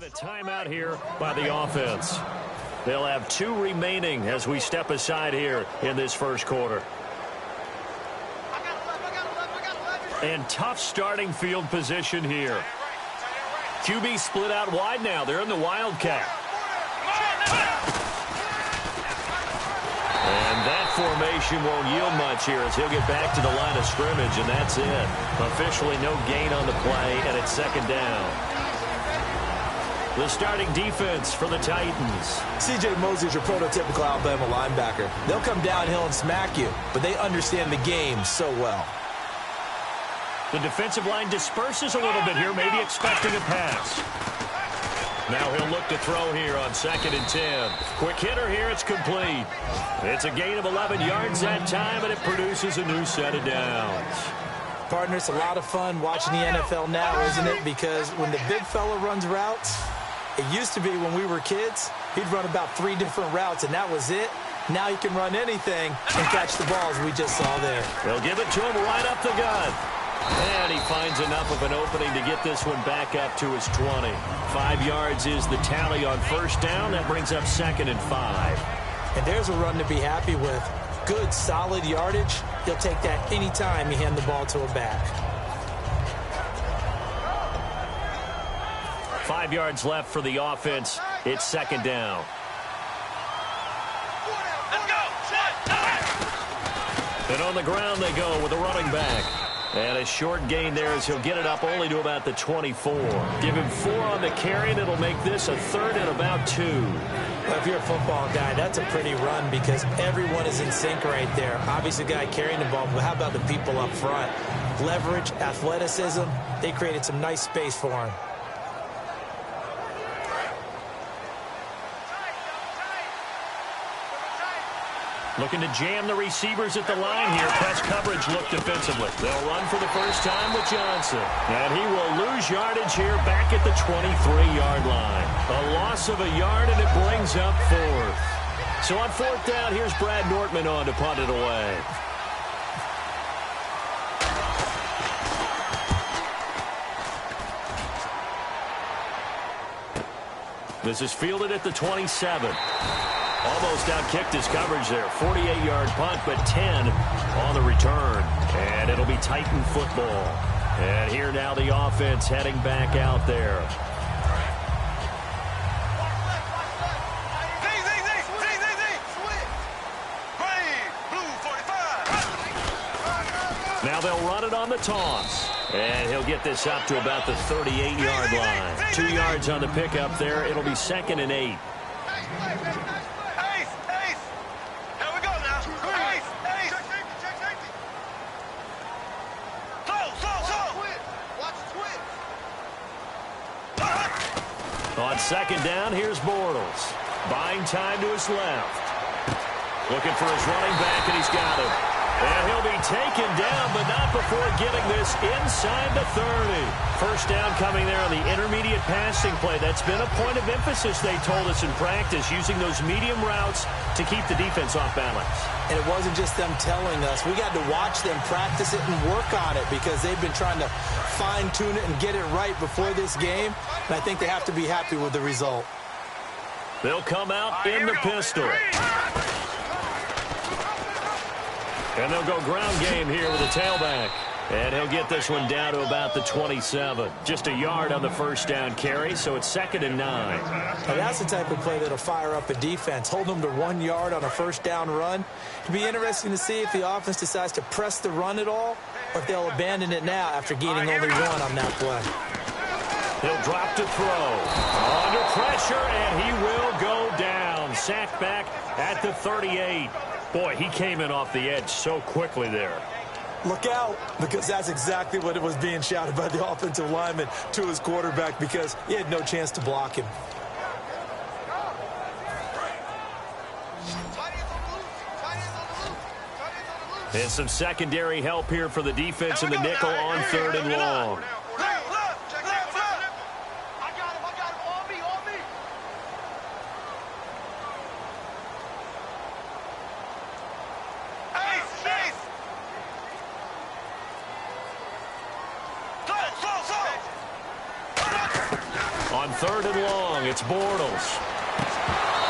get a timeout here by the offense. They'll have 2 remaining as we step aside here in this first quarter. And tough starting field position here. QB split out wide now. They're in the Wildcat. And that formation won't yield much here as he'll get back to the line of scrimmage, and that's it. Officially no gain on the play, and it's second down. The starting defense for the Titans. C.J. Mosley's your prototypical Alabama linebacker. They'll come downhill and smack you, but they understand the game so well. The defensive line disperses a little bit here, maybe expecting a pass. Now he'll look to throw here on 2nd and 10. Quick hitter here, it's complete. It's a gain of 11 yards that time, and it produces a new set of downs. Partner, it's a lot of fun watching the NFL now, isn't it? Because when the big fella runs routes, it used to be when we were kids, he'd run about 3 different routes, and that was it. Now he can run anything and catch the balls we just saw there. They'll give it to him right up the gut. And he finds enough of an opening to get this one back up to his 20. 5 yards is the tally on first down. That brings up 2nd and 5. And there's a run to be happy with. Good, solid yardage. He'll take that anytime you hand the ball to a back. 5 yards left for the offense. It's second down. And on the ground they go with a running back. And a short gain there as he'll get it up only to about the 24. Give him 4 on the carry, and it'll make this a 3rd and about 2. Well, if you're a football guy, that's a pretty run because everyone is in sync right there. Obviously, the guy carrying the ball, but how about the people up front? Leverage, athleticism, they created some nice space for him. Looking to jam the receivers at the line here. Press coverage look defensively. They'll run for the first time with Johnson. And he will lose yardage here back at the 23-yard line. A loss of a yard, and it brings up 4th. So on 4th down, here's Brad Nortman on to punt it away. This is fielded at the 27. Almost outkicked his coverage there. 48-yard punt, but 10 on the return. And it'll be Titan football. And here now the offense heading back out there. Now they'll run it on the toss. And he'll get this up to about the 38-yard line. 2 yards on the pickup there. It'll be 2nd and 8. On 2nd down, here's Bortles. Buying time to his left. Looking for his running back, and he's got him. And he'll be taken down, but not before getting this inside the 30. First down coming there on the intermediate passing play. That's been a point of emphasis, they told us in practice, using those medium routes to keep the defense off balance. And it wasn't just them telling us. We got to watch them practice it and work on it because they've been trying to fine-tune it and get it right before this game. And I think they have to be happy with the result. They'll come out in the pistol. And they'll go ground game here with a tailback. And he'll get this one down to about the 27. Just a yard on the first down carry, so it's 2nd and 9. Now that's the type of play that'll fire up a defense. Hold them to 1 yard on a first down run. It'll be interesting to see if the offense decides to press the run at all or if they'll abandon it now after gaining only 1 on that play. He'll drop to throw. Under pressure, and he will go down. Sacked back at the 38. Boy, he came in off the edge so quickly there. Look out, because that's exactly what it was being shouted by the offensive lineman to his quarterback because he had no chance to block him. And some secondary help here for the defense in the nickel on 3rd and long. On On 3rd and long, it's Bortles.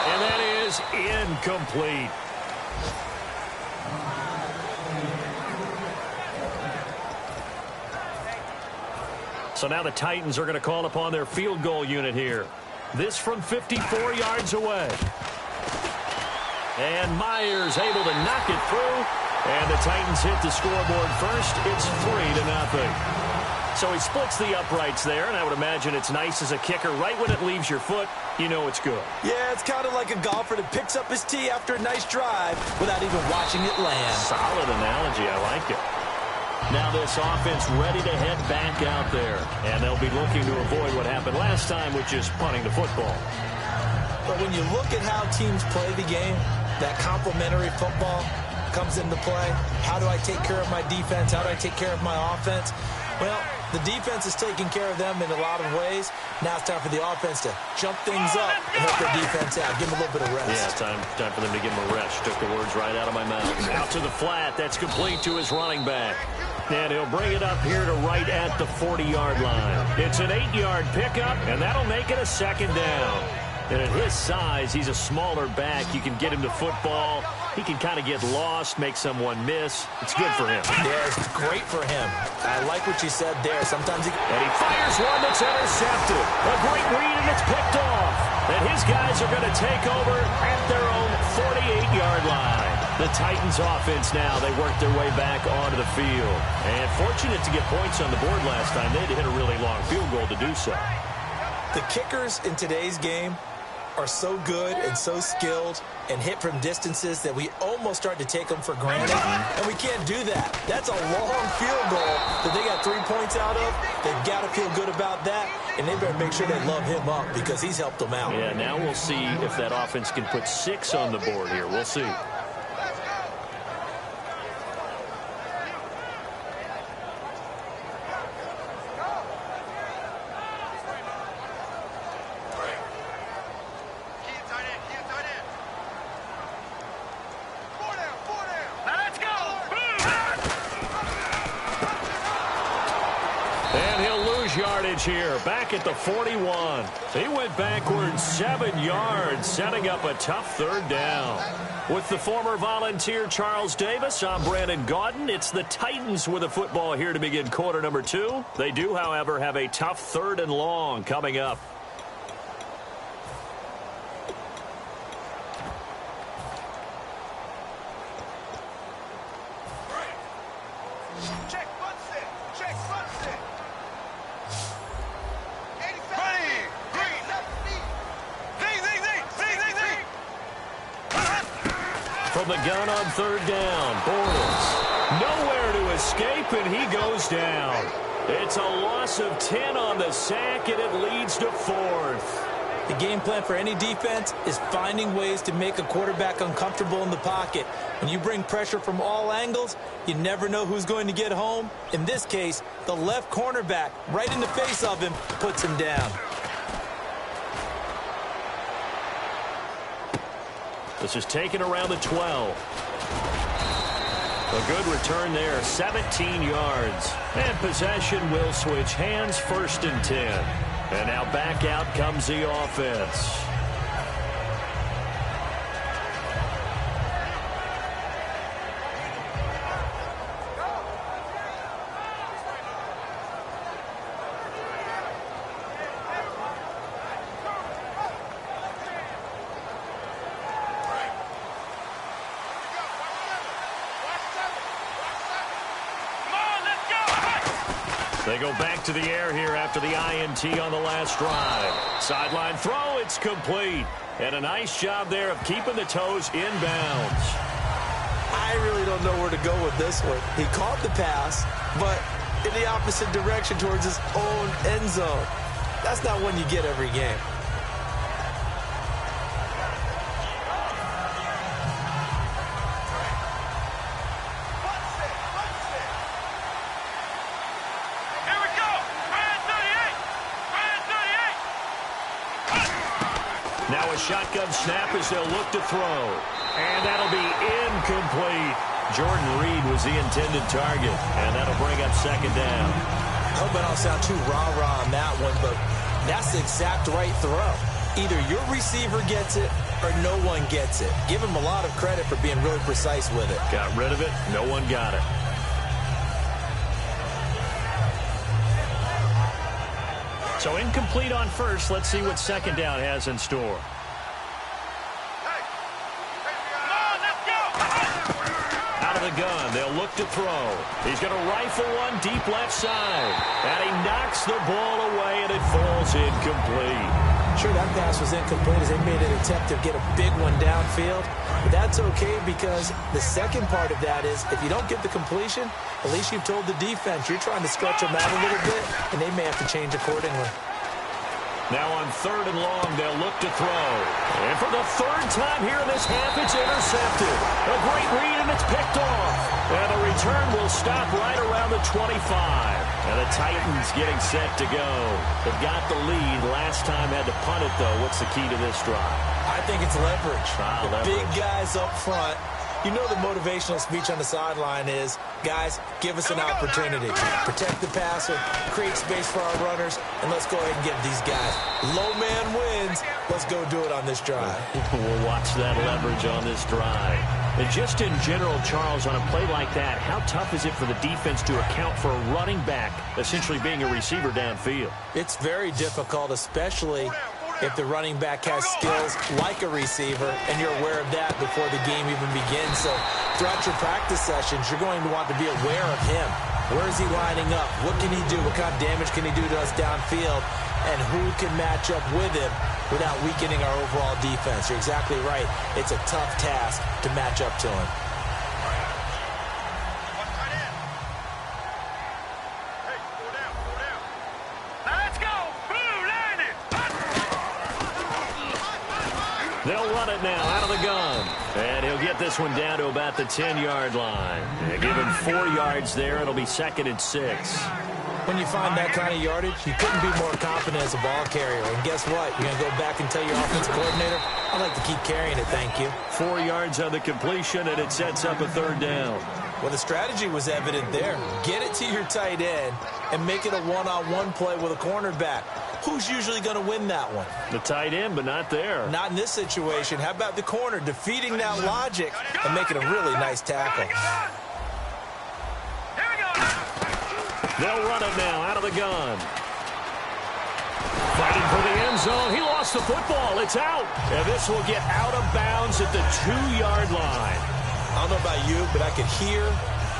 And that is incomplete. So now the Titans are going to call upon their field goal unit here. This from 54 yards away. And Myers able to knock it through. And the Titans hit the scoreboard first. It's 3-0. So he splits the uprights there, and I would imagine it's nice as a kicker. Right when it leaves your foot, you know it's good. Yeah, it's kind of like a golfer that picks up his tee after a nice drive without even watching it land. Solid analogy. I like it. Now this offense ready to head back out there. And they'll be looking to avoid what happened last time, which is punting the football. But when you look at how teams play the game, that complementary football comes into play. How do I take care of my defense? How do I take care of my offense? Well, the defense is taking care of them in a lot of ways. Now it's time for the offense to jump things up and help their defense out. Give them a little bit of rest. Yeah, time for them to give them a rest. Took the words right out of my mouth. Out to the flat. That's complete to his running back. And he'll bring it up here to right at the 40-yard line. It's an 8-yard pickup, and that'll make it a 2nd down. And at his size, he's a smaller back. You can get him to football. He can kind of get lost, make someone miss. It's good for him. Yeah, it's great for him. I like what you said there. Sometimes And he fires one that's intercepted. A great read, and it's picked off. And his guys are going to take over at their own 48-yard line. The Titans offense now, they work their way back onto the field. And fortunate to get points on the board last time. They had to hit a really long field goal to do so. The kickers in today's game are so good and so skilled and hit from distances that we almost start to take them for granted, and we can't do that. That's a long field goal that they got 3 points out of. They've got to feel good about that, and they better make sure they love him up because he's helped them out. Yeah, now we'll see if that offense can put 6 on the board here. We'll see. Here, back at the 41. He went backwards 7 yards, setting up a tough 3rd down. With the former Volunteer Charles Davis, I'm Brandon Gaudin. It's the Titans with the football here to begin quarter number 2. They do, however, have a tough 3rd and long coming up. From the gun on 3rd down, Bortles. Nowhere to escape, and he goes down. It's a loss of 10 on the sack, and it leads to 4th. The game plan for any defense is finding ways to make a quarterback uncomfortable in the pocket. When you bring pressure from all angles, you never know who's going to get home. In this case, the left cornerback, right in the face of him, puts him down. This is taken around the 12. A good return there, 17 yards. And possession will switch hands, 1st and 10. And now back out comes the offense. They go back to the air here after the INT on the last drive. Sideline throw, it's complete. And a nice job there of keeping the toes inbounds. I really don't know where to go with this one. He caught the pass, but in the opposite direction towards his own end zone. That's not one you get every game. Now a shotgun snap as they'll look to throw. And that'll be incomplete. Jordan Reed was the intended target. And that'll bring up 2nd down. I hope I don't sound too rah-rah on that one, but That's the exact right throw. Either your receiver gets it or no one gets it. Give him a lot of credit for being really precise with it. Got rid of it. No one got it. So incomplete on first. Let's see what second down has in store. Out of the gun, they'll look to throw. He's going to rifle one deep left side. And he knocks the ball away, and it falls incomplete. Sure, that pass was incomplete as they made an attempt to get a big one downfield. But that's okay because the second part of that is if you don't get the completion, at least you've told the defense you're trying to stretch them out a little bit, and they may have to change accordingly. Now on 3rd and long, they'll look to throw. And for the 3rd time here in this half, it's intercepted. A great read, and it's picked off. And the return will stop right around the 25. And the Titans getting set to go. They've got the lead. Last time had to punt it, though. What's the key to this drive? I think it's leverage. Leverage. Big guys up front. You know the motivational speech on the sideline is, guys, give us an opportunity. Protect the passer, create space for our runners, and let's go ahead and get these guys. Low man wins. Let's go do it on this drive. We'll watch that leverage on this drive. And just in general, Charles, on a play like that, how tough is it for the defense to account for a running back essentially being a receiver downfield? It's very difficult, especially if the running back has skills like a receiver, and you're aware of that before the game even begins. So throughout your practice sessions, you're going to want to be aware of him. Where is he lining up? What can he do? What kind of damage can he do to us downfield? And who can match up with him without weakening our overall defense? You're exactly right. It's a tough task to match up to him. They'll run it now out of the gun. And he'll get this one down to about the 10-yard line. They give him 4 yards there. It'll be 2nd and 6. When you find that kind of yardage, you couldn't be more confident as a ball carrier. And guess what? You're going to go back and tell your offensive coordinator, I'd like to keep carrying it, thank you. 4 yards on the completion, and it sets up a 3rd down. Well, the strategy was evident there. Get it to your tight end and make it a one-on-one play with a cornerback. Who's usually going to win that one? The tight end, but not there. Not in this situation. How about the corner defeating that logic and making a really nice tackle? They'll run it now out of the gun. Fighting for the end zone. He lost the football. It's out. And this will get out of bounds at the 2-yard line. I don't know about you, but I could hear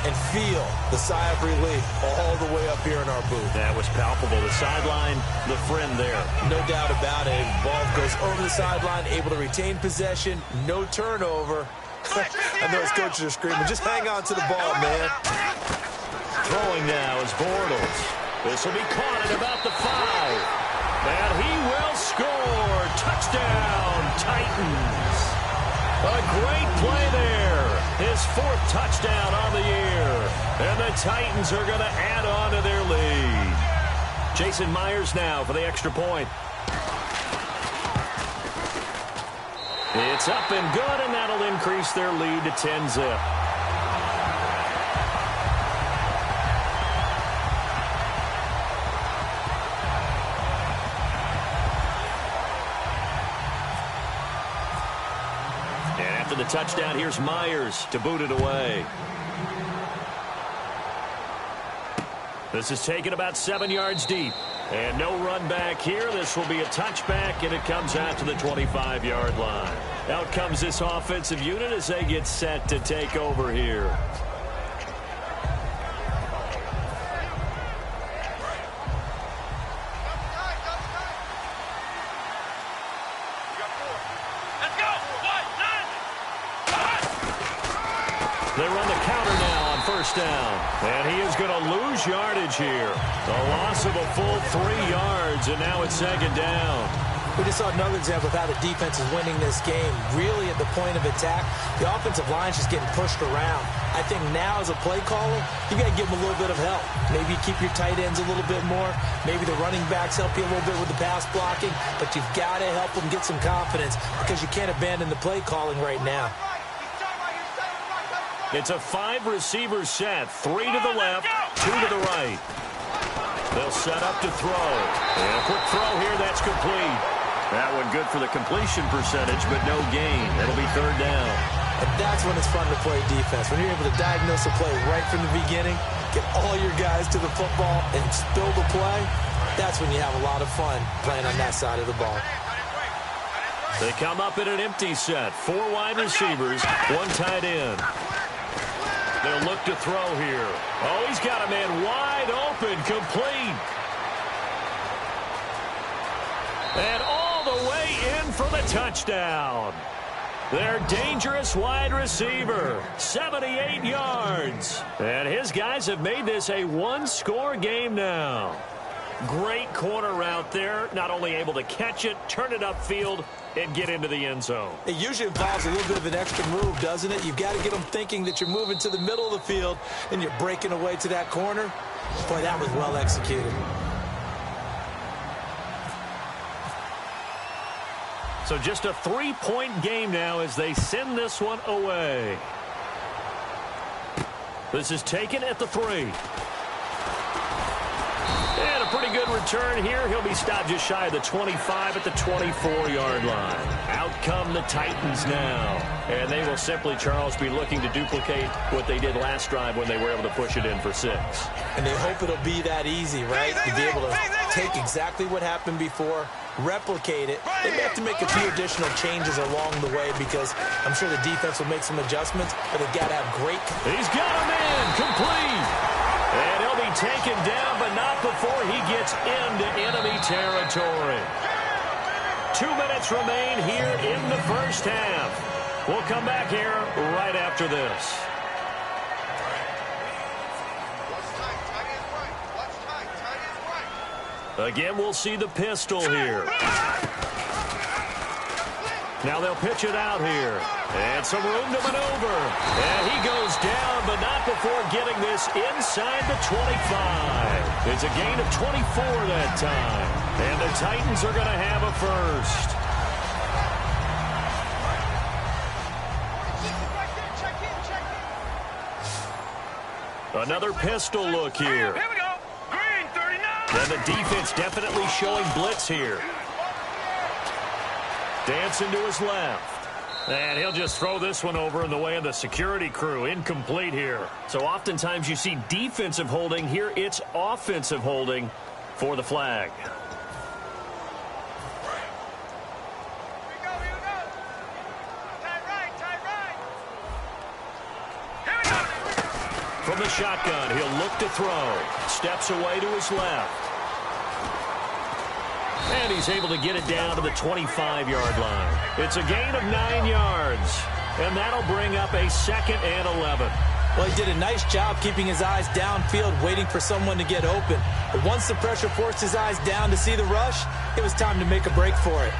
and feel the sigh of relief all the way up here in our booth. That was palpable. The sideline, the friend there. No doubt about it. Ball goes over the sideline, able to retain possession, no turnover. I know his coaches are screaming, just hang on to the ball, man. Throwing now is Bortles. This will be caught at about the 5. And he will score. Touchdown, Titans. A great play there. His 4th touchdown on the year. And the Titans are going to add on to their lead. Jason Myers now for the extra point. It's up and good, and that'll increase their lead to 10-zip. The touchdown, here's Myers to boot it away. This is taken about 7 yards deep. And no run back here. This will be a touchback, and it comes out to the 25-yard line. Out comes this offensive unit as they get set to take over here. They run the counter now on 1st down. And he is going to lose yardage here. A loss of a full 3 yards, and now it's 2nd down. We just saw another example of how the defense is winning this game. Really at the point of attack, the offensive line is just getting pushed around. I think now as a play caller, you got to give them a little bit of help. Maybe keep your tight ends a little bit more. Maybe the running backs help you a little bit with the pass blocking. But you've got to help them get some confidence because you can't abandon the play calling right now. It's a 5-receiver set. 3 to the left, 2 to the right. They'll set up to throw. And a quick throw here, that's complete. That one good for the completion percentage, but no gain. It'll be third down. And that's when it's fun to play defense. When you're able to diagnose a play right from the beginning, get all your guys to the football, and spill the play, that's when you have a lot of fun playing on that side of the ball. They come up in an empty set. 4 wide receivers, 1 tight end. They'll look to throw here. Oh, he's got a man wide open, complete. And all the way in for the touchdown. Their dangerous wide receiver, 78 yards. And his guys have made this a 1-score game now. Great corner route there. Not only able to catch it, turn it upfield, and get into the end zone. It usually involves a little bit of an extra move, doesn't it? You've got to get them thinking that you're moving to the middle of the field and you're breaking away to that corner. Boy, that was well executed. So just a 3-point game now as they send this one away. This is taken at the 3. And a pretty good return here. He'll be stopped just shy of the 25 at the 24-yard line. Out come the Titans now. And they will simply, Charles, be looking to duplicate what they did last drive when they were able to push it in for 6. And they hope it'll be that easy, right? To be able to take exactly what happened before, replicate it. They may have to make a few additional changes along the way because I'm sure the defense will make some adjustments, but they've got to have great... He's got a man complete. And he'll be taken down, but not before he gets into enemy territory. 2 minutes remain here in the first half. We'll come back here right after this. Again, we'll see the pistol here. Now they'll pitch it out here. And some room to maneuver. And he goes down, but not before getting this inside the 25. It's a gain of 24 that time. And the Titans are going to have a first. Another pistol look here. Here we go. Green 39. And the defense definitely showing blitz here. Dancing to his left. And he'll just throw this one over in the way of the security crew. Incomplete here. So oftentimes you see defensive holding. Here it's offensive holding for the flag. From the shotgun, he'll look to throw. Steps away to his left. And he's able to get it down to the 25-yard line. It's a gain of 9 yards. And that'll bring up a 2nd and 11. Well, he did a nice job keeping his eyes downfield, waiting for someone to get open. But once the pressure forced his eyes down to see the rush, it was time to make a break for it.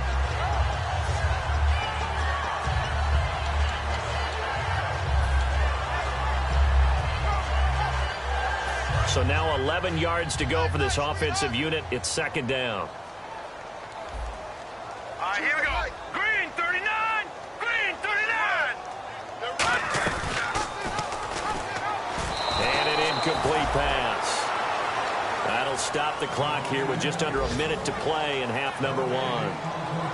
So now 11 yards to go for this offensive unit. It's 2nd down. Here we go. Green 39. Green 39. And an incomplete pass. That'll stop the clock here with just under a minute to play in half number 1.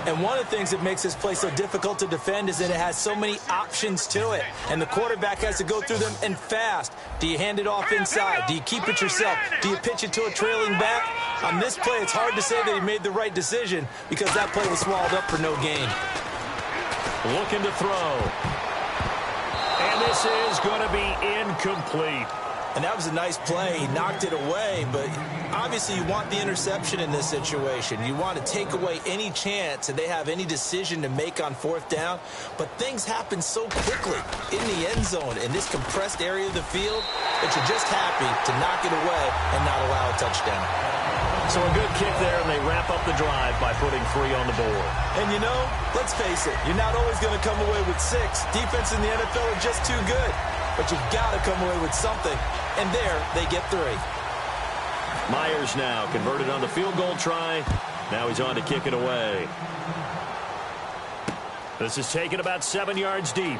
And one of the things that makes this play so difficult to defend is that it has so many options to it. And the quarterback has to go through them and fast. Do you hand it off inside? Do you keep it yourself? Do you pitch it to a trailing back? On this play, it's hard to say that he made the right decision because that play was swallowed up for no gain. Looking to throw. And this is going to be incomplete. And that was a nice play. He knocked it away, but obviously you want the interception in this situation. You want to take away any chance that they have any decision to make on 4th down. But things happen so quickly in the end zone in this compressed area of the field that you're just happy to knock it away and not allow a touchdown. So a good kick there, and they wrap up the drive by putting 3 on the board. And you know, let's face it, you're not always going to come away with 6. Defense in the NFL are just too good. But you've got to come away with something. And there, they get 3. Myers now converted on the field goal try. Now he's on to kick it away. This is taken about 7 yards deep.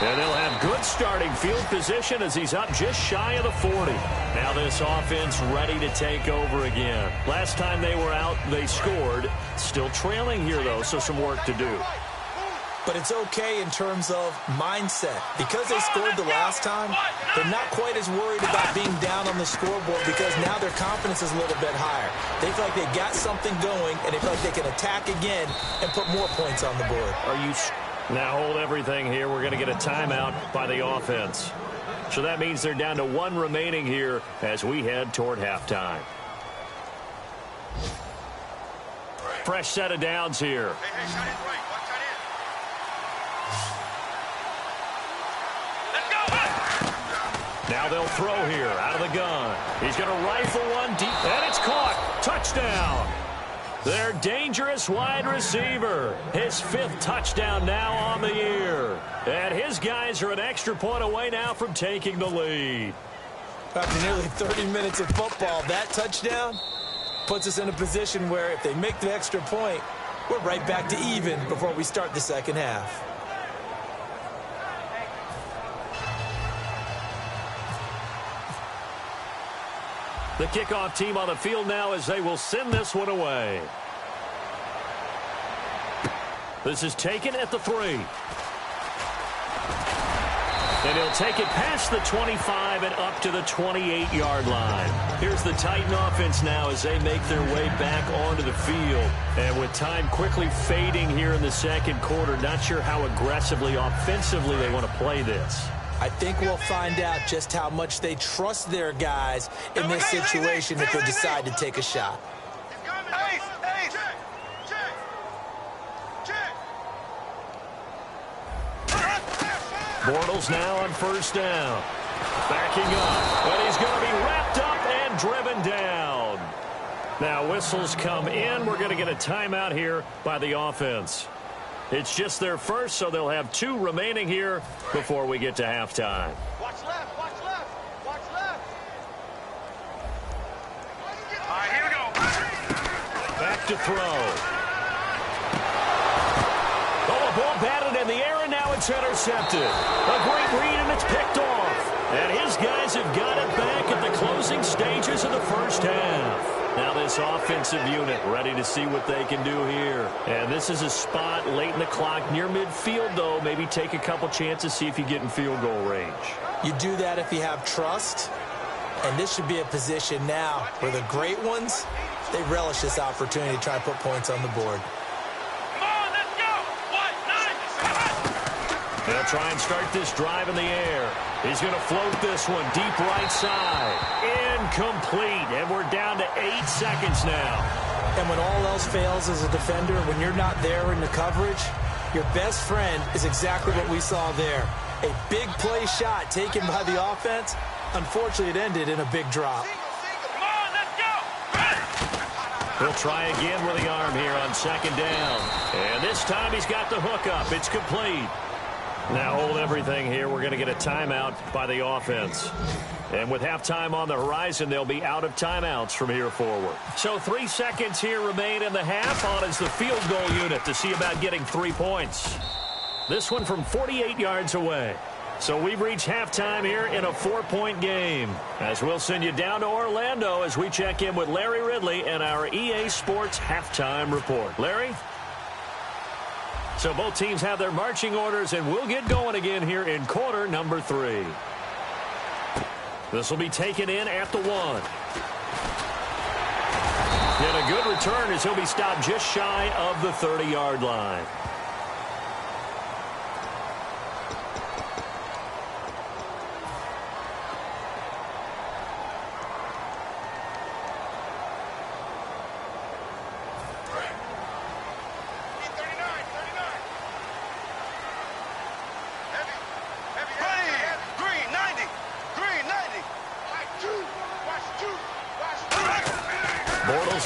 And they'll have good starting field position as he's up just shy of the 40. Now this offense ready to take over again. Last time they were out, they scored. Still trailing here, though, so some work to do. But it's okay in terms of mindset. Because they scored the last time, they're not quite as worried about being down on the scoreboard because now their confidence is a little bit higher. They feel like they've got something going, and they feel like they can attack again and put more points on the board. Now hold everything here. We're going to get a timeout by the offense. So that means they're down to one remaining here as we head toward halftime. Fresh set of downs here. Hey, shot in right. Watch shot in. Let's go. Now they'll throw here out of the gun. He's going to rifle one deep, and it's caught. Touchdown. Their dangerous wide receiver. His 5th touchdown now on the year. And his guys are an extra point away now from taking the lead. After nearly 30 minutes of football, that touchdown puts us in a position where if they make the extra point, we're right back to even before we start the second half. The kickoff team on the field now as they will send this one away. This is taken at the 3. And he'll take it past the 25 and up to the 28-yard line. Here's the Titan offense now as they make their way back onto the field. And with time quickly fading here in the second quarter, not sure how aggressively, offensively they want to play this. I think we'll find out just how much they trust their guys in this situation if they decide to take a shot. Bortles now on first down. Backing up, and he's going to be wrapped up and driven down. Now whistles come in. We're going to get a timeout here by the offense. It's just their first, so they'll have 2 remaining here before we get to halftime. Watch left, watch left, watch left. All right, here we go. Back to throw. Oh, a ball batted in the air, and now it's intercepted. A great read, and it's picked off. And his guys have got it back at the closing stages of the first half. Now this offensive unit ready to see what they can do here. And this is a spot late in the clock near midfield, though. Maybe take a couple chances, see if you get in field goal range. You do that if you have trust. And this should be a position now where the great ones, they relish this opportunity to try to put points on the board. Come on, let's go. 1, 9, 7. They'll try and start this drive in the air. He's going to float this one deep right side. Incomplete. And we're down to 8 seconds now. And when all else fails as a defender, when you're not there in the coverage, your best friend is exactly what we saw there. A big play shot taken by the offense. Unfortunately, it ended in a big drop. Come on, let's go. He'll try again with the arm here on second down. And this time he's got the hook up. It's complete. Now hold everything here. We're going to get a timeout by the offense. And with halftime on the horizon, they'll be out of timeouts from here forward. So 3 seconds here remain in the half. On is the field goal unit to see about getting 3 points. This one from 48 yards away. So we've reached halftime here in a 4-point game. As we'll send you down to Orlando as we check in with Larry Ridley and our EA Sports halftime report. Larry? So both teams have their marching orders, and we'll get going again here in quarter number 3. This will be taken in at the 1. And a good return as he'll be stopped just shy of the 30-yard line.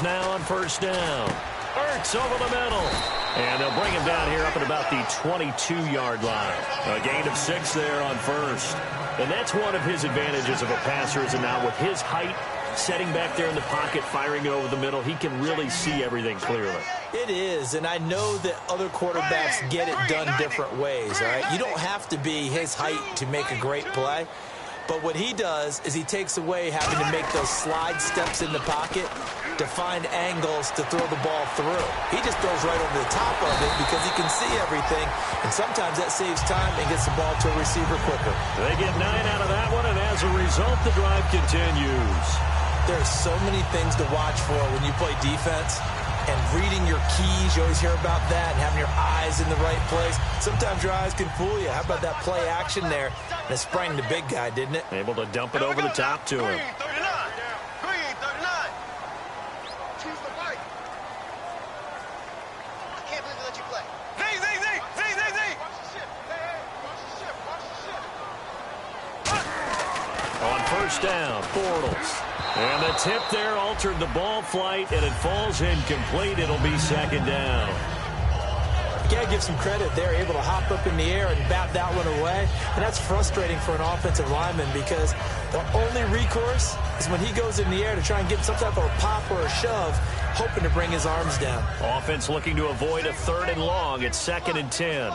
Now on first down. Ertz over the middle. And they'll bring him down here up at about the 22-yard line. A gain of 6 there on first. And that's one of his advantages of a passer, is now with his height, setting back there in the pocket, firing it over the middle. He can really see everything clearly. It is, and I know that other quarterbacks get it done different ways, all right? You don't have to be his height to make a great play. But what he does is he takes away having to make those slide steps in the pocket to find angles to throw the ball through. He just throws right over the top of it because he can see everything, and sometimes that saves time and gets the ball to a receiver quicker. They get 9 out of that one, and as a result, the drive continues. There's so many things to watch for when you play defense. And reading your keys, you always hear about that, and having your eyes in the right place. Sometimes your eyes can fool you. How about that play action there? And it sprang the big guy, didn't it? Able to dump it over the top to him. On first down, Bortles. And the tip there altered the ball flight, and it falls incomplete. It'll be second down. You got to give some credit. They're able to hop up in the air and bat that one away. And that's frustrating for an offensive lineman because the only recourse is when he goes in the air to try and get some type of a pop or a shove, hoping to bring his arms down. Offense looking to avoid a 3rd and long. It's 2nd and 10.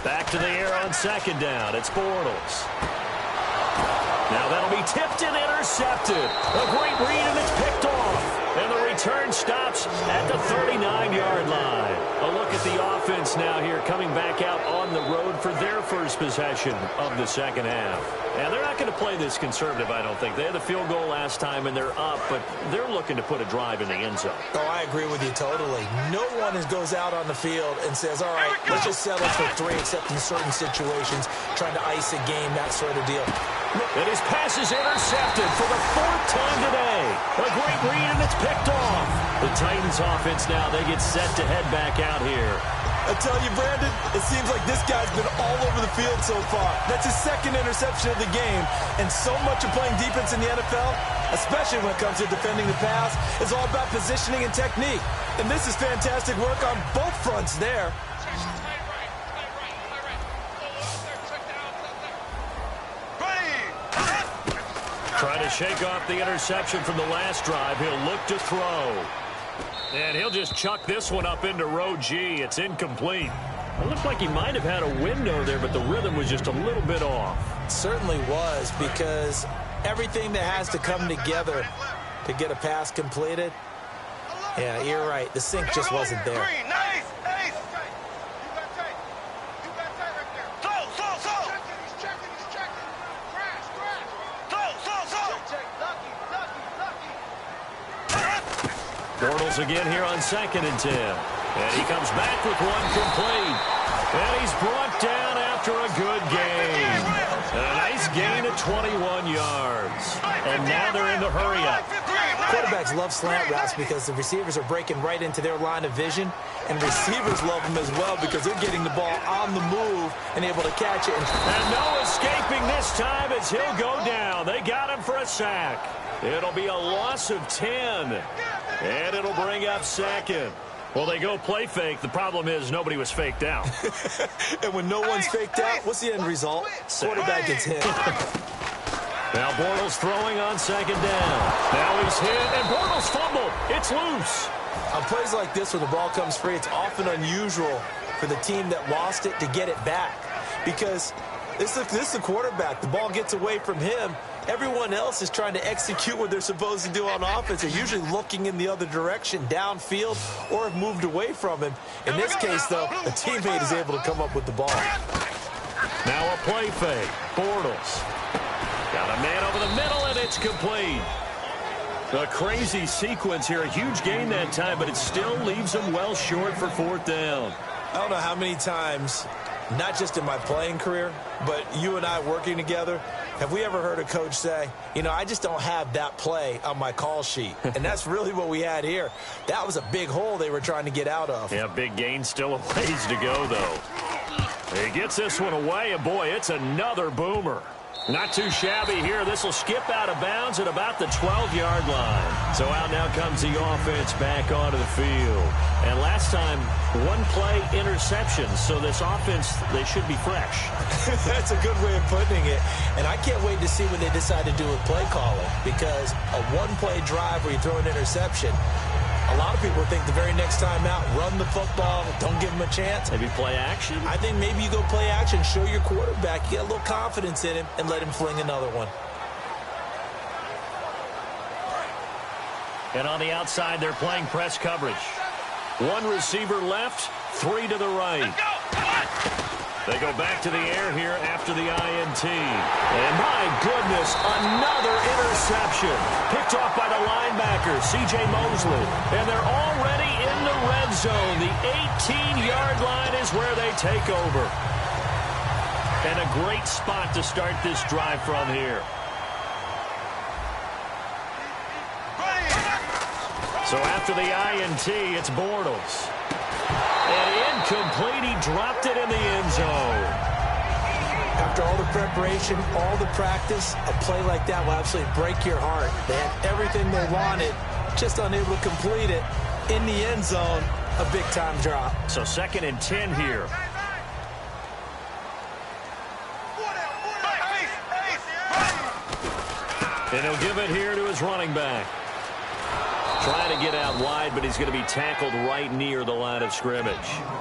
Back to the air on 2nd down. It's Bortles. Now that'll be tipped and intercepted. A great read, and it's picked off. And the return stops at the 39-yard line. A look at the offense now here, coming back out on the road for their first possession of the second half. And they're not going to play this conservative, I don't think. They had a field goal last time, and they're up, but they're looking to put a drive in the end zone. Oh, I agree with you totally. No one goes out on the field and says, all right, let's just settle for 3, except in certain situations, trying to ice a game, that sort of deal. And his pass is intercepted for the 4th time today. A great read, and it's picked off. The Titans offense now, they get set to head back out here. I tell you, Brandon, it seems like this guy's been all over the field so far. That's his 2nd interception of the game. And so much of playing defense in the NFL, especially when it comes to defending the pass, is all about positioning and technique. And this is fantastic work on both fronts there. Trying to shake off the interception from the last drive. He'll look to throw. And he'll just chuck this one up into row G. It's incomplete. It looked like he might have had a window there, but the rhythm was just a little bit off. It certainly was, because everything that has to come together to get a pass completed, yeah, you're right. The sync just wasn't there. Bortles again here on 2nd and 10. And he comes back with one complete. And he's brought down after a good gain. A nice gain of 21 yards. And now they're in the hurry-up. Quarterbacks love slant routes because the receivers are breaking right into their line of vision. And receivers love them as well because they're getting the ball on the move and able to catch it. And no escaping this time as he'll go down. They got him for a sack. It'll be a loss of 10. And it'll bring up 2nd. Well, they go play fake. The problem is nobody was faked out. And when no one's faked out, what's the end result? Quarterback gets hit. Now Bortles throwing on 2nd down. Now he's hit, and Bortles fumbled. It's loose. On plays like this where the ball comes free, it's often unusual for the team that lost it to get it back. Because this is a quarterback. The ball gets away from him. Everyone else is trying to execute what they're supposed to do on offense. They're usually looking in the other direction, downfield, or have moved away from him. In this case, though, a teammate is able to come up with the ball. Now a play fake. Bortles. Got a man over the middle, and it's complete. A crazy sequence here. A huge gain that time, but it still leaves him well short for 4th down. I don't know how many times, not just in my playing career, but you and I working together, have we ever heard a coach say, you know, I just don't have that play on my call sheet? And that's really what we had here. That was a big hole they were trying to get out of. Yeah, big gain, still a ways to go, though. He gets this one away, and boy, it's another boomer. Not too shabby here. This will skip out of bounds at about the 12-yard line. So out now comes the offense back onto the field. And last time, one-play interception. So this offense, they should be fresh. That's a good way of putting it. And I can't wait to see what they decide to do with play calling, because a one-play drive where you throw an interception, a lot of people think the very next time out, run the football, don't give him a chance. Maybe play action? I think maybe you go play action, show your quarterback, you get a little confidence in him, and let him fling another one. And on the outside, they're playing press coverage. One receiver left, three to the right. They go back to the air here after the INT. And my goodness, another interception. Picked off by the linebacker, C.J. Mosley. And they're already in the red zone. The 18-yard line is where they take over. And a great spot to start this drive from here. So after the INT, it's Bortles. And incomplete, he dropped it in the end zone. After all the preparation, all the practice, a play like that will absolutely break your heart. They had everything they wanted, just unable to complete it. In the end zone, a big-time drop. So 2nd and 10 here. And he'll give it here to his running back. Trying to get out wide, but he's going to be tackled right near the line of scrimmage.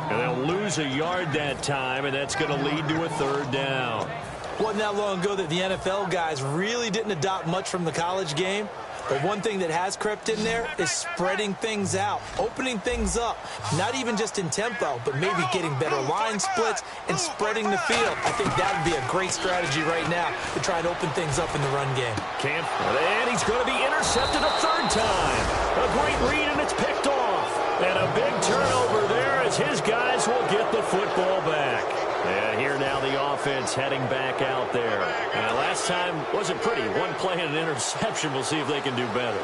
And they'll lose a yard that time, and that's going to lead to a 3rd down. Wasn't that long ago that the NFL guys really didn't adopt much from the college game. But one thing that has crept in there is spreading things out, opening things up, not even just in tempo, but maybe getting better line splits and spreading the field. I think that would be a great strategy right now to try and open things up in the run game. And he's going to be intercepted a 3rd time. A great read, and it's picked off. And a big turnover there as his guys will get the football back. And here now the offense heading back out there. Last time wasn't pretty. One play and an interception. We'll see if they can do better.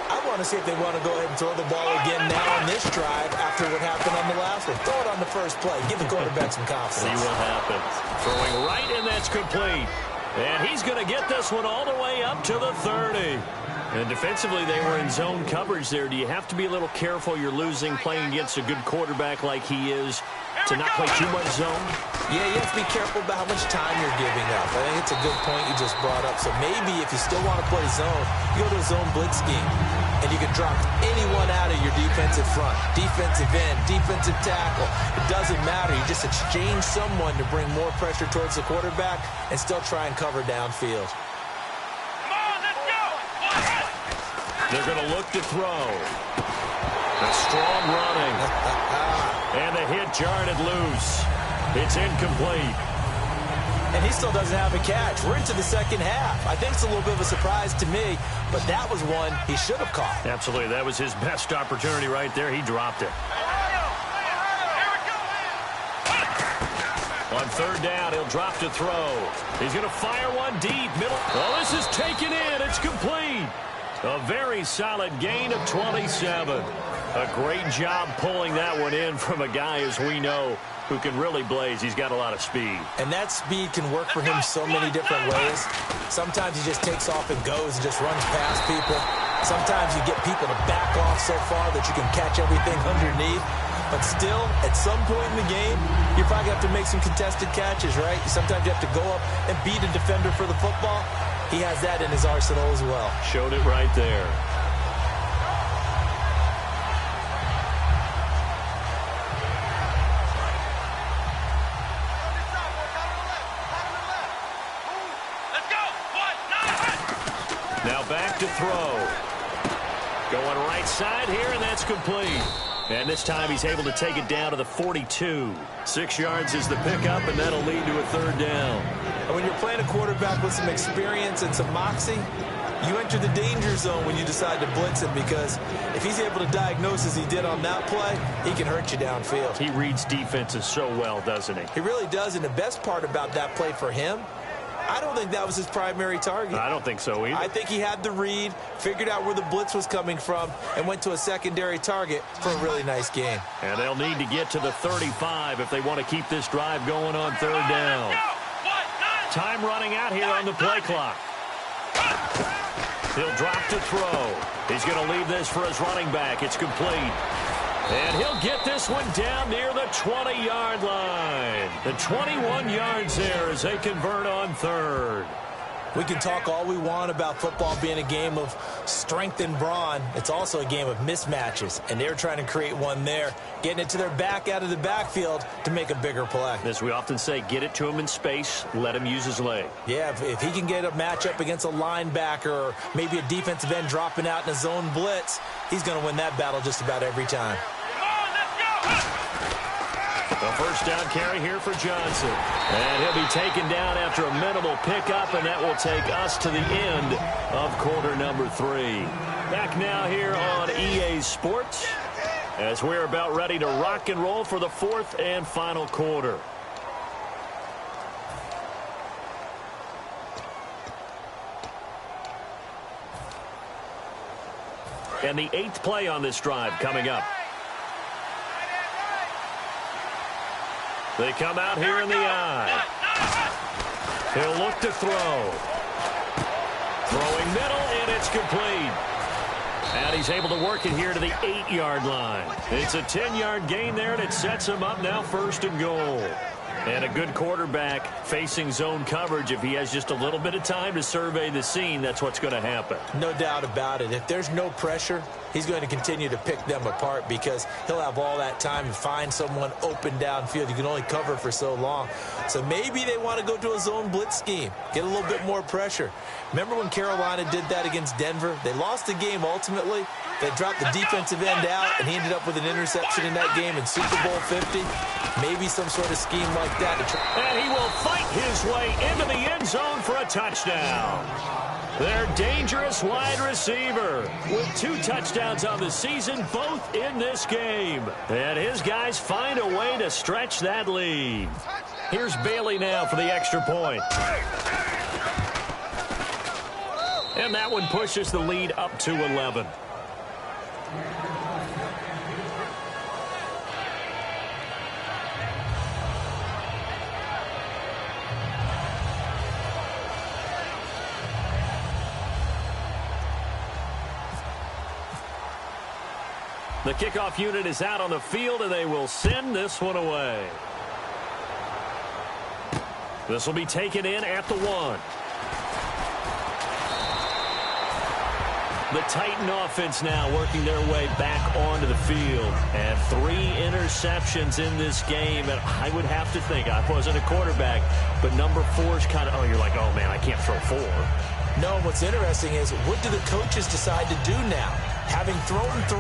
I want to see if they want to go ahead and throw the ball again now on this drive after what happened on the last one. Throw it on the first play. Give the quarterback some confidence. See what happens. Throwing right, and that's complete. And he's going to get this one all the way up to the 30. And defensively, they were in zone coverage there. Do you have to be a little careful? You're losing playing against a good quarterback like he is to not play too much zone? Yeah, you have to be careful about how much time you're giving up. I think it's a good point you just brought up. So maybe if you still want to play zone, you go to a zone blitz scheme, and you can drop anyone out of your defensive front, defensive end, defensive tackle. It doesn't matter. You just exchange someone to bring more pressure towards the quarterback and still try and cover downfield. They're going to look to throw. A strong running. And the hit jarred it loose. It's incomplete. And he still doesn't have a catch. We're into the second half. I think it's a little bit of a surprise to me, but that was one he should have caught. Absolutely. That was his best opportunity right there. He dropped it. On 3rd down, he'll drop to throw. He's going to fire one deep. Middle. Oh, this is taken in. It's complete. A very solid gain of 27. A great job pulling that one in from a guy, as we know, who can really blaze. He's got a lot of speed. And that speed can work for him so many different ways. Sometimes he just takes off and goes and just runs past people. Sometimes you get people to back off so far that you can catch everything underneath. But still, at some point in the game, you're probably going to have to make some contested catches, right? Sometimes you have to go up and beat a defender for the football. He has that in his arsenal as well. Showed it right there. Now back to throw. Going right side here, and that's complete. And this time he's able to take it down to the 42. 6 yards is the pickup, and that'll lead to a 3rd down. And when you're playing a quarterback with some experience and some moxie, you enter the danger zone when you decide to blitz him, because if he's able to diagnose as he did on that play, he can hurt you downfield. He reads defenses so well, doesn't he? He really does, and the best part about that play for him, I don't think that was his primary target. I don't think so either. I think he had the read, figured out where the blitz was coming from, and went to a secondary target for a really nice game. And they'll need to get to the 35 if they want to keep this drive going on 3rd down. Time running out here on the play clock. He'll drop to throw. He's going to leave this for his running back. It's complete. And he'll get this one down near the 20-yard line. The 21 yards there as they convert on third. We can talk all we want about football being a game of strength and brawn. It's also a game of mismatches, and they're trying to create one there, getting it to their back out of the backfield to make a bigger play. As we often say, get it to him in space, let him use his leg. Yeah, if he can get a matchup against a linebacker or maybe a defensive end dropping out in a zone blitz, he's going to win that battle just about every time. A first down carry here for Johnson. And he'll be taken down after a minimal pickup, and that will take us to the end of quarter number 3. Back now here on EA Sports as we're about ready to rock and roll for the 4th and final quarter. And the 8th play on this drive coming up. They come out here in the eye. He'll look to throw. Throwing middle, and it's complete. And he's able to work it here to the 8-yard line. It's a 10-yard gain there, and it sets him up now 1st and goal. And a good quarterback facing zone coverage. If he has just a little bit of time to survey the scene, that's what's going to happen. No doubt about it. If there's no pressure, he's going to continue to pick them apart because he'll have all that time to find someone open downfield. You can only cover for so long. So maybe they want to go to a zone blitz scheme, get a little bit more pressure. Remember when Carolina did that against Denver? They lost the game ultimately. They dropped the defensive end out, and he ended up with an interception in that game in Super Bowl 50. Maybe some sort of scheme like that. And he will fight his way into the end zone for a touchdown. Their dangerous wide receiver with 2 touchdowns on the season, both in this game. And his guys find a way to stretch that lead. Here's Bailey now for the extra point. And that one pushes the lead up to 11. The kickoff unit is out on the field, and they will send this one away. This will be taken in at the 1. The Titan offense now working their way back onto the field. And 3 interceptions in this game. And I would have to think, I wasn't a quarterback, but number 4 is kind of, you're like, oh, man, I can't throw 4. No, what's interesting is what do the coaches decide to do now? Having thrown 3,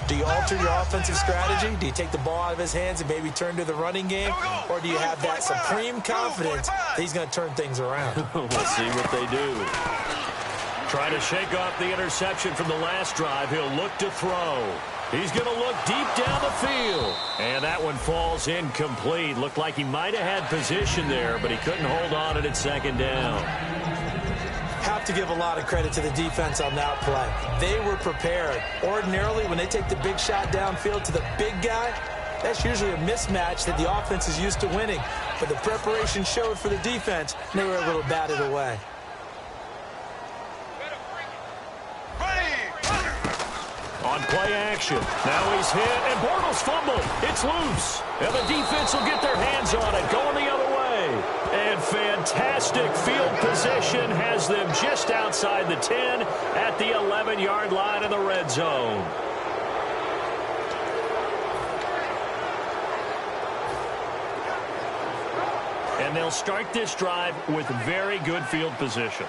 do you alter your offensive strategy? Do you take the ball out of his hands and maybe turn to the running game? Or do you have that supreme confidence that he's going to turn things around? We'll see what they do. Trying to shake off the interception from the last drive. He'll look to throw. He's going to look deep down the field. And that one falls incomplete. Looked like he might have had position there, but he couldn't hold on at 2nd down. Have to give a lot of credit to the defense on that play. They were prepared. Ordinarily, when they take the big shot downfield to the big guy, that's usually a mismatch that the offense is used to winning. But the preparation showed for the defense, and they were able to bat it away. On play action. Now he's hit, and Bortles fumbled. It's loose. And the defense will get their hands on it, going the other way. And fantastic field position has them just outside the 10 at the 11-yard line in the red zone. And they'll start this drive with very good field position.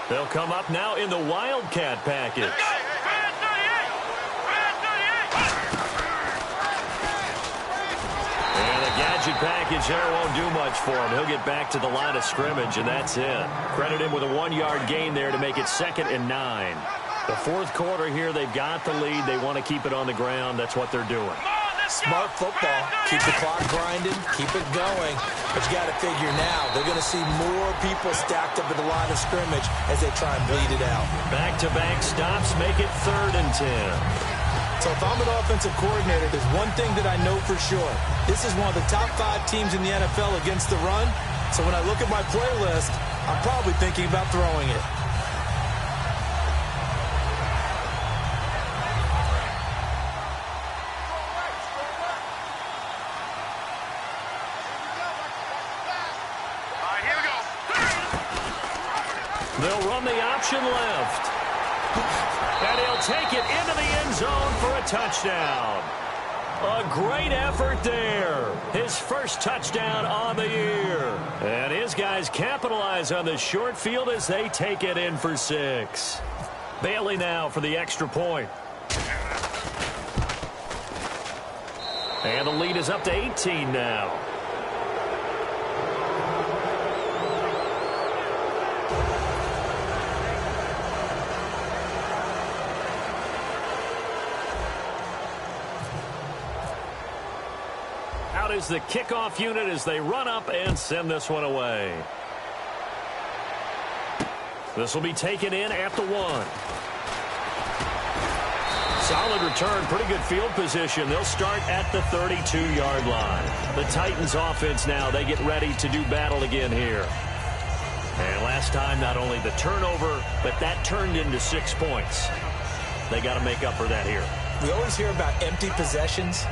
They'll come up now in the Wildcat package. Gadget package there won't do much for him. He'll get back to the line of scrimmage, and that's it. Credit him with a 1-yard gain there to make it 2nd and 9. The 4th quarter here, they've got the lead. They want to keep it on the ground. That's what they're doing. Smart football. Keep the clock grinding. Keep it going. But you got to figure now, they're going to see more people stacked up at the line of scrimmage as they try and bleed it out. Back-to-back stops make it 3rd and 10. So if I'm an offensive coordinator, there's one thing that I know for sure. This is one of the top 5 teams in the NFL against the run, So when I look at my playlist, I'm probably thinking about throwing it. They'll run the option left. And he'll take it into the end zone for a touchdown. A great effort there. His first touchdown on the year. And his guys capitalize on the short field as they take it in for 6. Bailey now for the extra point. And the lead is up to 18 now. Out is the kickoff unit as they run up and send this one away. This will be taken in at the 1. Solid return, pretty good field position. They'll start at the 32-yard line. The Titans offense now, they get ready to do battle again here. And last time, not only the turnover, but that turned into 6 points. They got to make up for that here. We always hear about empty possessions,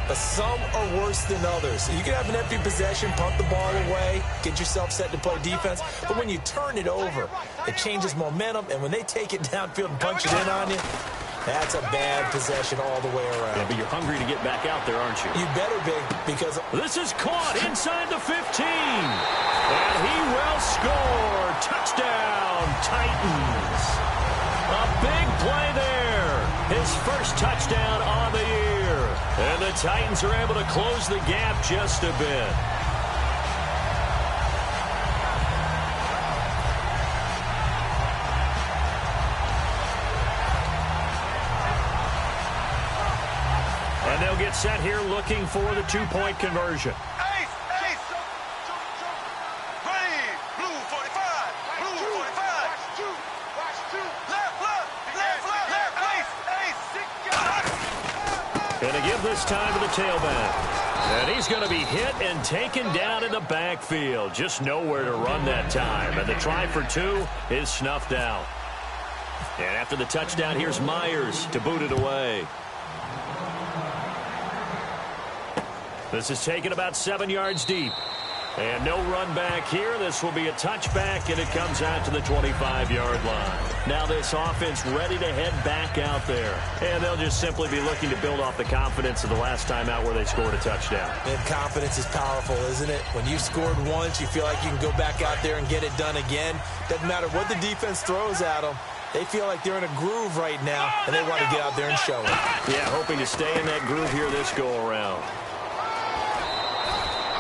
but some are worse than others. You can have an empty possession, punt the ball away, get yourself set to play defense. But when you turn it over, it changes momentum. And when they take it downfield and punch it in on you, that's a bad possession all the way around. Yeah, but you're hungry to get back out there, aren't you? You better be, because this is caught inside the 15. And he will score. Touchdown, Titans. A big play there. His first touchdown on the year. And the Titans are able to close the gap just a bit. And they'll get set here looking for the 2-point conversion. Ace, ace. Green, blue 45, blue 45. Watch two. Left, ace. Going to give this time to the tailback. And he's going to be hit and taken down in the backfield. Just nowhere to run that time. And the try for 2 is snuffed out. And after the touchdown, here's Myers to boot it away. This is taken about 7 yards deep. And no run back here. This will be a touchback, and it comes out to the 25-yard line. Now this offense ready to head back out there. And they'll just simply be looking to build off the confidence of the last time out where they scored a touchdown. And confidence is powerful, isn't it? When you've scored once, you feel like you can go back out there and get it done again. Doesn't matter what the defense throws at them. They feel like they're in a groove right now, and they want to get out there and show it. Yeah, hoping to stay in that groove here this go-around.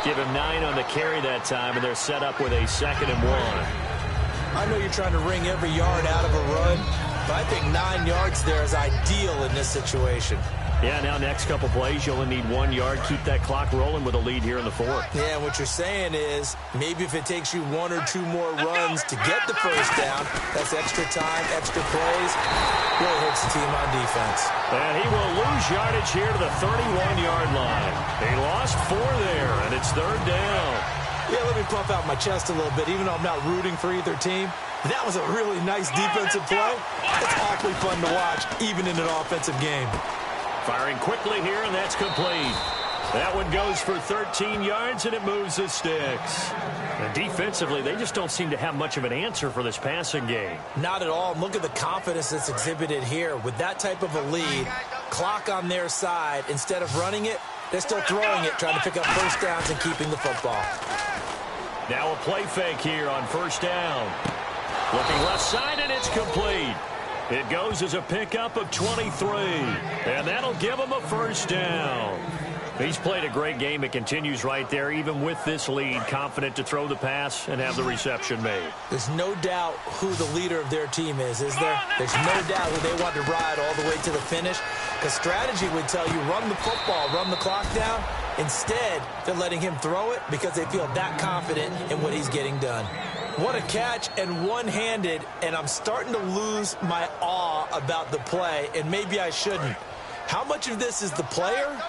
Give him 9 on the carry that time, and they're set up with a 2nd and 1. I know you're trying to wring every yard out of a run, but I think 9 yards there is ideal in this situation. Yeah, now next couple plays, you only need 1 yard. Keep that clock rolling with a lead here in the 4th. Yeah, what you're saying is maybe if it takes you 1 or 2 more runs to get the first down, that's extra time, extra plays, really hurts the team on defense. And he will lose yardage here to the 31-yard line. He lost 4 there, and it's 3rd down. Yeah, let me pump out my chest a little bit, even though I'm not rooting for either team. That was a really nice defensive play. It's awfully fun to watch, even in an offensive game. Firing quickly here, and that's complete. That one goes for 13 yards, and it moves the sticks. And defensively, they just don't seem to have much of an answer for this passing game. Not at all. Look at the confidence that's exhibited here. With that type of a lead, clock on their side, instead of running it, they're still throwing it, trying to pick up first downs and keeping the football. Now a play fake here on 1st down. Looking left side, and it's complete. It goes as a pickup of 23, and that'll give him a 1st down. He's played a great game. It continues right there, even with this lead, confident to throw the pass and have the reception made. There's no doubt who the leader of their team is there? There's no doubt who they want to ride all the way to the finish. Because strategy would tell you run the football, run the clock down. Instead, they're letting him throw it because they feel that confident in what he's getting done. What a catch, and one-handed, and I'm starting to lose my awe about the play, and maybe I shouldn't. How much of this is the player?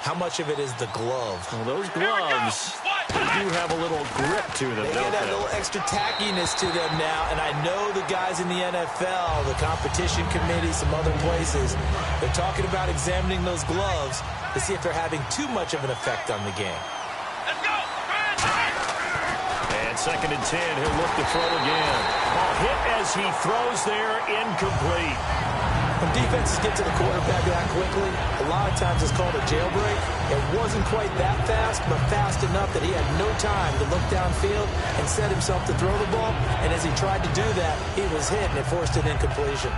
How much of it is the glove? Well, those gloves They do have a little grip to them, They get that little extra tackiness to them now, and I know the guys in the NFL, the competition committee, some other places, they're talking about examining those gloves to see if they're having too much of an effect on the game. Let's go. And 2nd and 10, he'll look to throw again. Hit as he throws there, incomplete. When defenses get to the quarterback that quickly, a lot of times it's called a jailbreak. It wasn't quite that fast, but fast enough that he had no time to look downfield and set himself to throw the ball. And as he tried to do that, he was hit, and it forced an incompletion.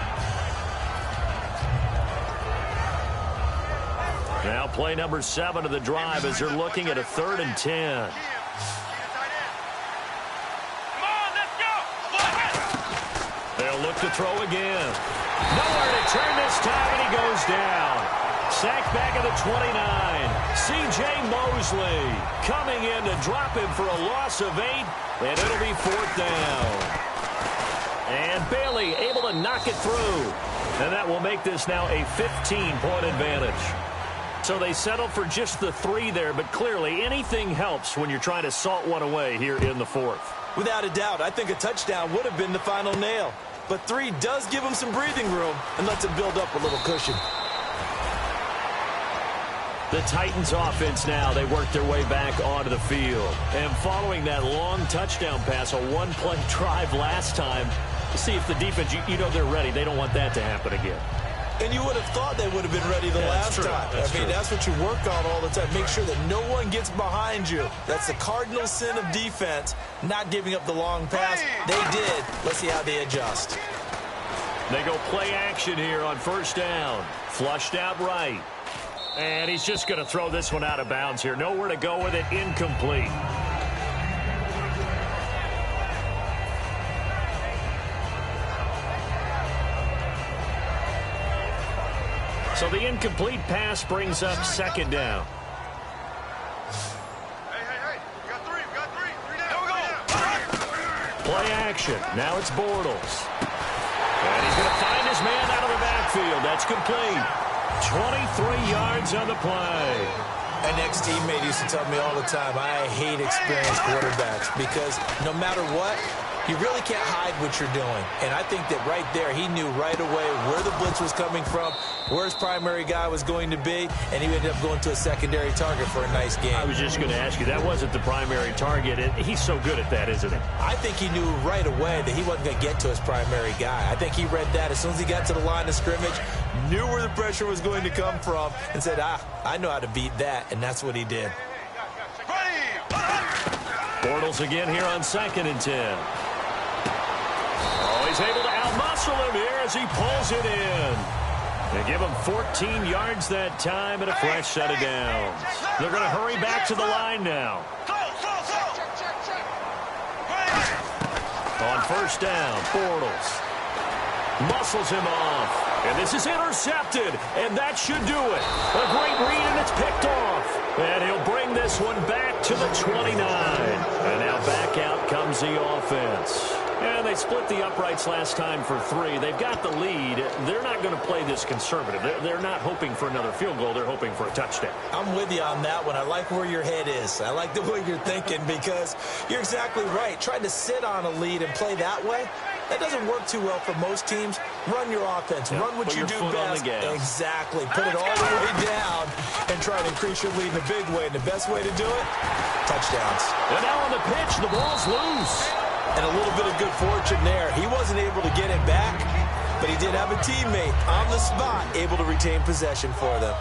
Now play number 7 of the drive as they're looking at a 3rd and 10. They'll look to throw again. Nowhere to turn this time, and he goes down. Sacked back at the 29. C.J. Mosley coming in to drop him for a loss of 8, and it'll be 4th down. And Bailey able to knock it through. And that will make this now a 15-point advantage. So they settled for just the 3 there, but clearly anything helps when you're trying to salt one away here in the 4th. Without a doubt, I think a touchdown would have been the final nail. But 3 does give him some breathing room and lets him build up a little cushion. The Titans offense now, they work their way back onto the field. And following that long touchdown pass, a one-play drive last time, to see if the defense, you know they're ready. They don't want that to happen again. And you would have thought they would have been ready the last time. That's what you work on all the time. Make sure that no one gets behind you. That's the cardinal sin of defense, not giving up the long pass. They did. Let's see how they adjust. They go play action here on 1st down. Flushed out right. And he's just going to throw this one out of bounds here. Nowhere to go with it. Incomplete. So the incomplete pass brings up 2nd down. Hey. We got 3. There we go. Play action. Now it's Bortles. And he's going to find his man out of the backfield. That's complete. 23 yards on the play. An ex-teammate used to tell me all the time, I hate experienced quarterbacks because no matter what, you really can't hide what you're doing. And I think that right there, he knew right away where the blitz was coming from, where his primary guy was going to be, and he ended up going to a secondary target for a nice game. I was just going to ask you, that wasn't the primary target. He's so good at that, isn't he? I think he knew right away that he wasn't going to get to his primary guy. I think he read that as soon as he got to the line of scrimmage, knew where the pressure was going to come from, and said, I know how to beat that, and that's what he did. Bortles again here on 2nd and 10. He's able to outmuscle him here as he pulls it in. They give him 14 yards that time and a fresh set of downs. They're going to hurry back to the line now. On 1st down, Bortles muscles him off. And this is intercepted, and that should do it. A great read, and it's picked off. And he'll bring this one back to the 29. And now back out comes the offense. And they split the uprights last time for 3. They've got the lead. They're not going to play this conservative. They're not hoping for another field goal. They're hoping for a touchdown. I'm with you on that one. I like where your head is. I like the way you're thinking because you're exactly right. Trying to sit on a lead and play that way, that doesn't work too well for most teams. Run your offense. Run what you do best. Exactly. Put it all the way down and try to increase your lead in a big way. And the best way to do it, touchdowns. And now on the pitch, the ball's loose. And a little bit of good fortune there. He wasn't able to get it back, but he did have a teammate on the spot able to retain possession for them.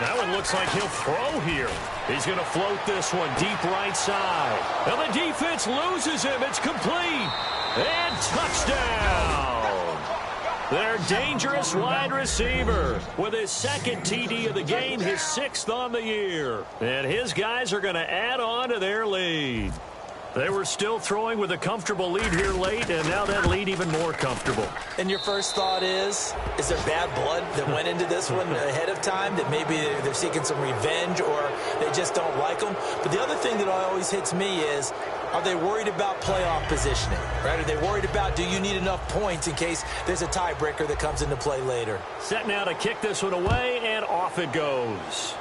That one looks like he'll throw here. He's going to float this one deep right side. And the defense loses him. It's complete. And touchdown. Their dangerous wide receiver with his 2nd TD of the game, his 6th on the year. And his guys are going to add on to their lead. They were still throwing with a comfortable lead here late, and now that lead even more comfortable. And your first thought is there bad blood that went into this one ahead of time, that maybe they're seeking some revenge or they just don't like them? But the other thing that always hits me is Are they worried about playoff positioning, right? Are they worried about, do you need enough points in case there's a tiebreaker that comes into play later? Set now to kick this one away, and off it goes.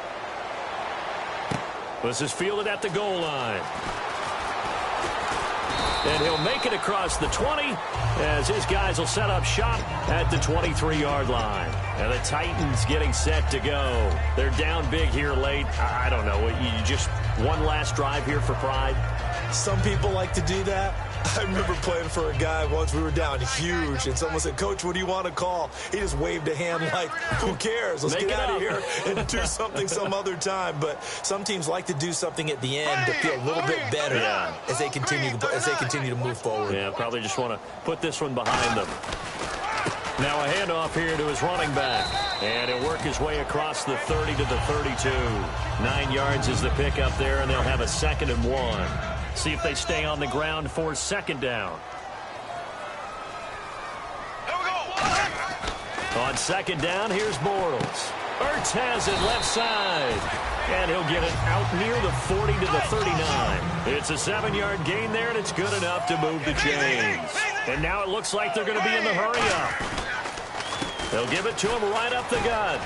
This is fielded at the goal line. And he'll make it across the 20 as his guys will set up shop at the 23-yard line. And the Titans getting set to go. They're down big here late. I don't know. You just one last drive here for pride? Some people like to do that. I remember playing for a guy once. We were down huge, and someone said, "Coach, what do you want to call?" He just waved a hand like, who cares? Let's get out of here and do something some other time. But some teams like to do something at the end to feel a little bit better as they continue to move forward. Yeah, probably just want to put this one behind them. Now a handoff here to his running back. And he'll work his way across the 30 to the 32. 9 yards is the pickup there, and they'll have a 2nd and 1. See if they stay on the ground for 2nd down. On 2nd down, here's Bortles. Ertz has it left side. And he'll get it out near the 40 to the 39. It's a 7-yard gain there, and it's good enough to move the chains. And now it looks like they're going to be in the hurry-up. They'll give it to him right up the gut.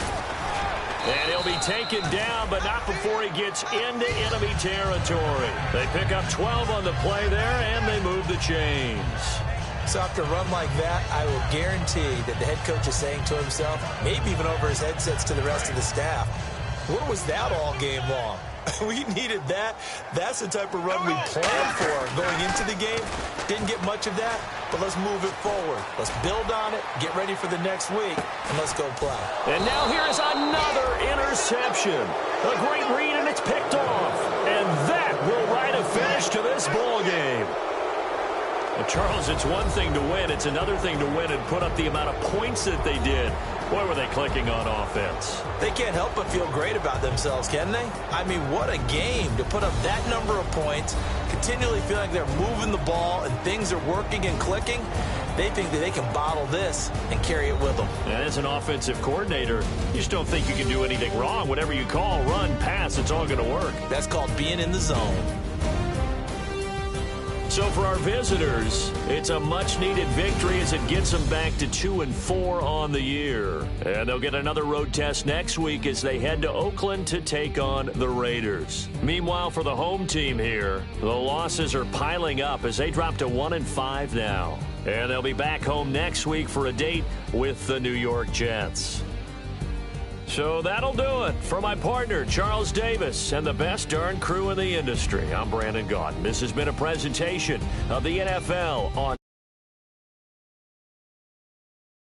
And he'll be taken down, but not before he gets into enemy territory. They pick up 12 on the play there, and they move the chains. So after a run like that, I will guarantee that the head coach is saying to himself, maybe even over his headsets to the rest of the staff, where was that all game long? We needed that. That's the type of run we planned for going into the game. Didn't get much of that, but let's move it forward. Let's build on it, get ready for the next week, and let's go play. And now here is another interception. A great read, and it's picked off. And that will write a finish to this ball game. Well, Charles, it's one thing to win. It's another thing to win and put up the amount of points that they did. Boy, were they clicking on offense. They can't help but feel great about themselves, can they? I mean, what a game to put up that number of points, continually feel like they're moving the ball and things are working and clicking. They think that they can bottle this and carry it with them. And as an offensive coordinator, you just don't think you can do anything wrong. Whatever you call, run, pass, it's all going to work. That's called being in the zone. So for our visitors, it's a much-needed victory as it gets them back to 2-4 on the year. And they'll get another road test next week as they head to Oakland to take on the Raiders. Meanwhile, for the home team here, the losses are piling up as they drop to 1-5 now. And they'll be back home next week for a date with the New York Jets. So that'll do it. For my partner, Charles Davis, and the best darn crew in the industry, I'm Brandon Gaudin. This has been a presentation of the NFL on